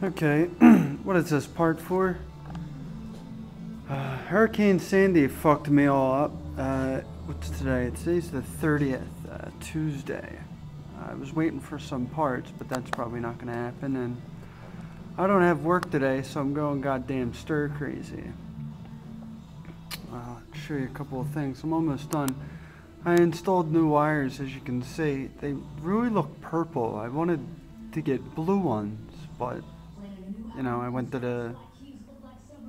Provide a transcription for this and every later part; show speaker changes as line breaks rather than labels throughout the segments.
Okay, what is this part for? Hurricane Sandy fucked me all up. What's today? Today's the 30th, Tuesday. I was waiting for some parts, but that's probably not going to happen, and I don't have work today, so I'm going goddamn stir crazy. I'll show you a couple of things. I'm almost done. I installed new wires, as you can see. They really look purple. I wanted to get blue ones, but you know, I went to the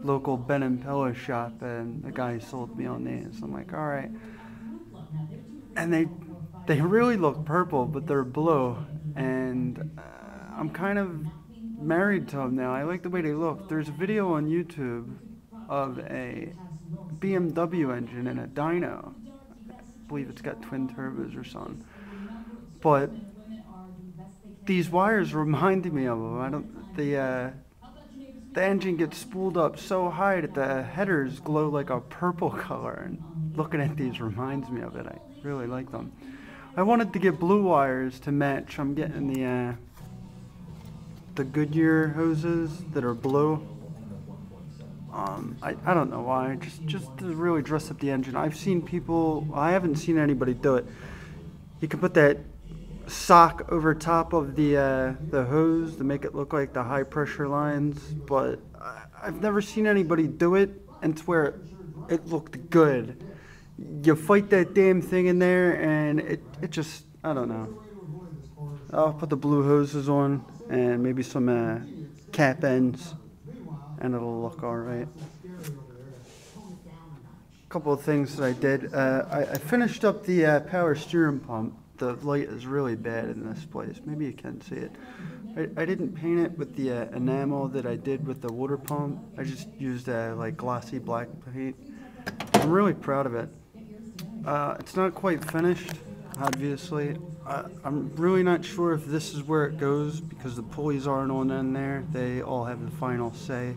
local Ben & Pillow shop and the guy sold me on these. I'm like, all right. And they really look purple, but they're blue. And I'm kind of married to them now. I like the way they look. There's a video on YouTube of a BMW engine and a dyno. I believe it's got twin turbos or something. But these wires reminded me of them. The engine gets spooled up so high that the headers glow like a purple color, and looking at these reminds me of it. I really like them. I wanted to get blue wires to match. I'm getting the Goodyear hoses that are blue. I don't know why, just to really dress up the engine. I've seen people, I haven't seen anybody do it. You can put that sock over top of the hose to make it look like the high pressure lines, but I've never seen anybody do it and to where it looked good. You fight that damn thing in there and it just, I don't know. I'll put the blue hoses on and maybe some cap ends and it'll look alright. A couple of things that I did. I finished up the power steering pump. The light is really bad in this place. Maybe you can see it. I didn't paint it with the enamel that I did with the water pump. I just used like glossy black paint. I'm really proud of it. It's not quite finished, obviously. I'm really not sure if this is where it goes because the pulleys aren't on in there. They all have the final say.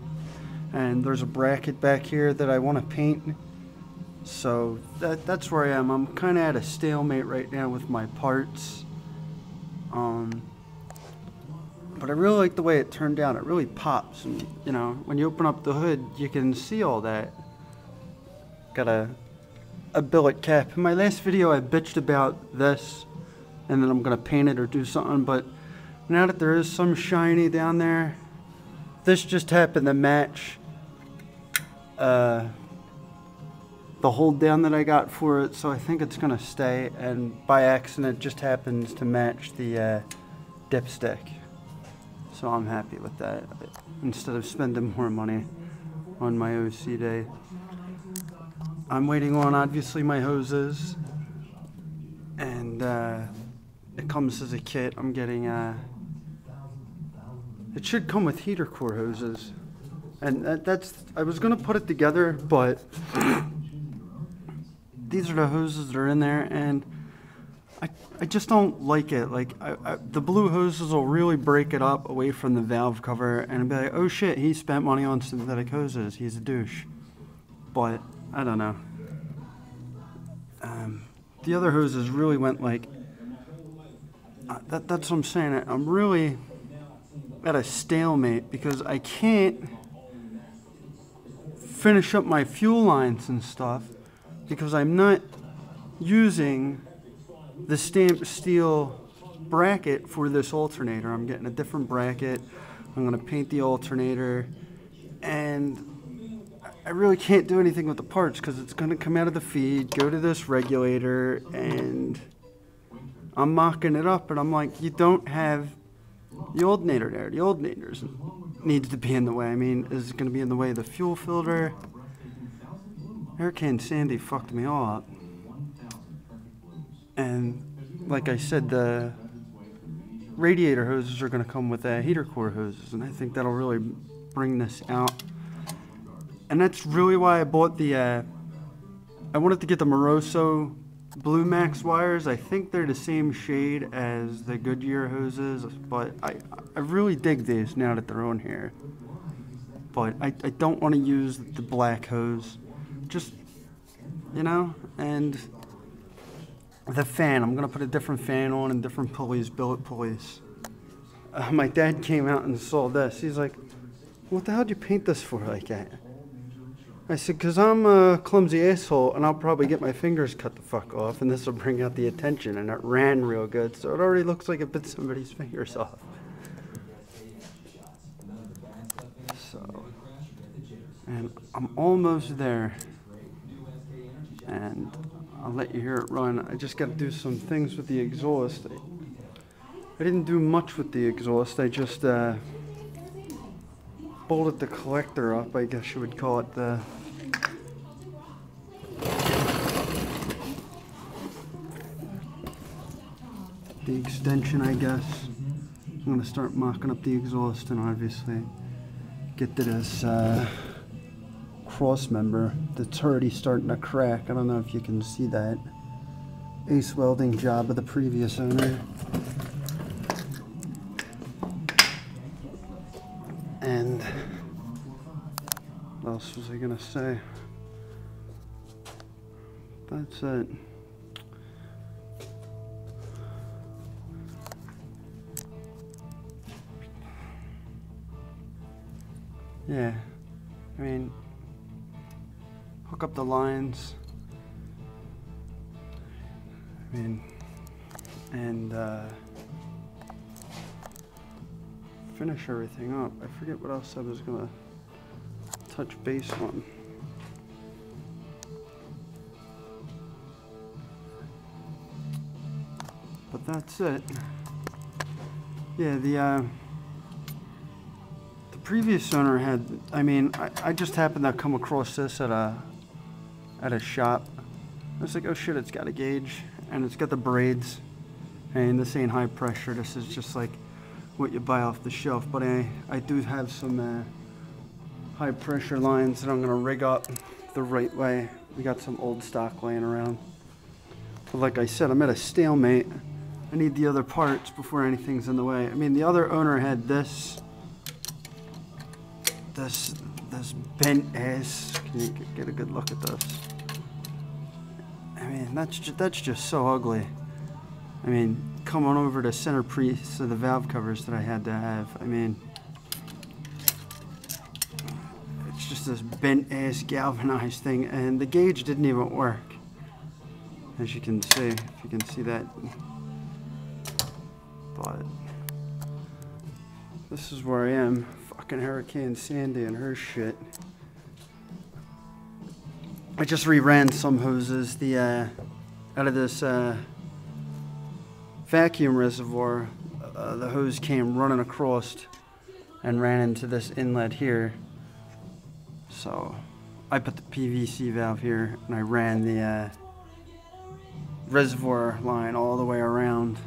And there's a bracket back here that I want to paint. So that's where I am. I'm kind of at a stalemate right now with my parts. But I really like the way it turned out. It really pops. And, you know, when you open up the hood, you can see all that. Got a billet cap. In my last video, I bitched about this. And then I'm going to paint it or do something. But now that there is some shiny down there, this just happened to match the hold down that I got for it, so I think it's gonna stay, and by accident it just happens to match the dipstick, so I'm happy with that instead of spending more money on my OCD. I'm waiting on obviously my hoses, and it comes as a kit. I'm getting it should come with heater core hoses, and I was gonna put it together, but these are the hoses that are in there, and I just don't like it. Like, the blue hoses will really break it up away from the valve cover, and I'd be like, oh shit, he spent money on synthetic hoses. He's a douche. But, I don't know. The other hoses really went like, that's what I'm saying. I'm really at a stalemate because I can't finish up my fuel lines and stuff because I'm not using the stamped steel bracket for this alternator. I'm getting a different bracket. I'm going to paint the alternator, and I really can't do anything with the parts because it's going to come out of the feed, go to this regulator, and I'm mocking it up, and I'm like, you don't have the alternator there. The alternator needs to be in the way. I mean, is it going to be in the way of the fuel filter? Hurricane Sandy fucked me all up. And like I said, the radiator hoses are going to come with heater core hoses, and I think that'll really bring this out. And that's really why I bought the, I wanted to get the Moroso Blue Max wires. I think they're the same shade as the Goodyear hoses, but I really dig these now that they're on here. But I don't want to use the black hose. Just, you know, and the fan, I'm going to put a different fan on and different pulleys, billet pulleys. my dad came out and saw this. He's like, what the hell did you paint this for like that? I said, because I'm a clumsy asshole and I'll probably get my fingers cut the fuck off and this will bring out the attention. And it ran real good, so it already looks like it bit somebody's fingers off. So, and I'm almost there. And I'll let you hear it run. I just got to do some things with the exhaust. I didn't do much with the exhaust. I just bolted the collector up, I guess you would call it. The extension, I guess. I'm going to start mocking up the exhaust and obviously get to this cross member that's already starting to crack. I don't know if you can see that. Ace welding job of the previous owner. And what else was I gonna say? That's it. Yeah, I mean, hook up the lines. I mean, and finish everything up. I forget what else I was gonna touch base on. But that's it. Yeah, the previous owner had, I mean, I just happened to come across this at a shop. I was like, oh shit, it's got a gauge and it's got the braids. And this ain't high pressure, this is just like what you buy off the shelf. But I do have some high pressure lines that I'm gonna rig up the right way. We got some old stock laying around. But like I said, I'm at a stalemate. I need the other parts before anything's in the way. I mean, the other owner had this bent ass. Can you get a good look at this? I mean, that's just so ugly. I mean, come on over to centerpiece of the valve covers that I had to have. I mean, it's just this bent ass galvanized thing, and the gauge didn't even work. As you can see, if you can see that. But this is where I am. Fucking Hurricane Sandy and her shit. I just reran some hoses. Out of this vacuum reservoir, the hose came running across and ran into this inlet here. So I put the PVC valve here and I ran the reservoir line all the way around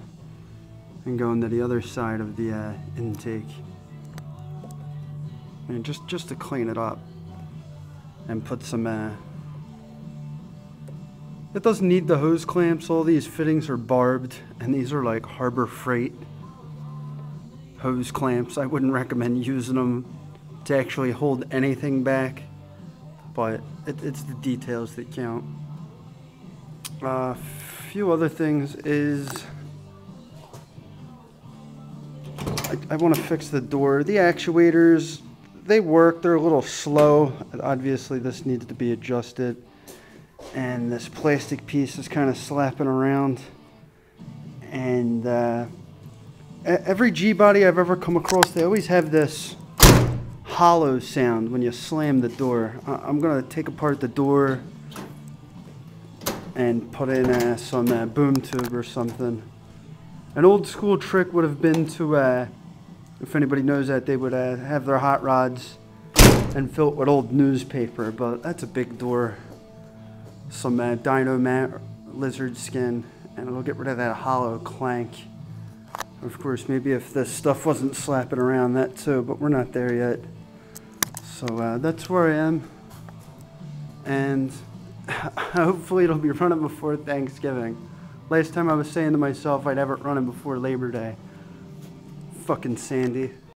and going to the other side of the intake. I mean, just to clean it up and put some it doesn't need the hose clamps. All these fittings are barbed and these are like Harbor Freight hose clamps. I wouldn't recommend using them to actually hold anything back, but it's the details that count. A few other things is I want to fix the door. The actuators, they work. They're a little slow. Obviously, this needs to be adjusted. And this plastic piece is kind of slapping around. And every G-body I've ever come across, they always have this hollow sound when you slam the door. I'm going to take apart the door and put in some boom tube or something. An old school trick would have been to, if anybody knows that, they would have their hot rods and fill it with old newspaper, but that's a big door. Some Dynomat lizard skin, and it'll get rid of that hollow clank. Of course, maybe if this stuff wasn't slapping around, that too, but we're not there yet. So that's where I am, and hopefully it'll be running before Thanksgiving. Last time I was saying to myself I'd have it running before Labor Day. Fucking Sandy.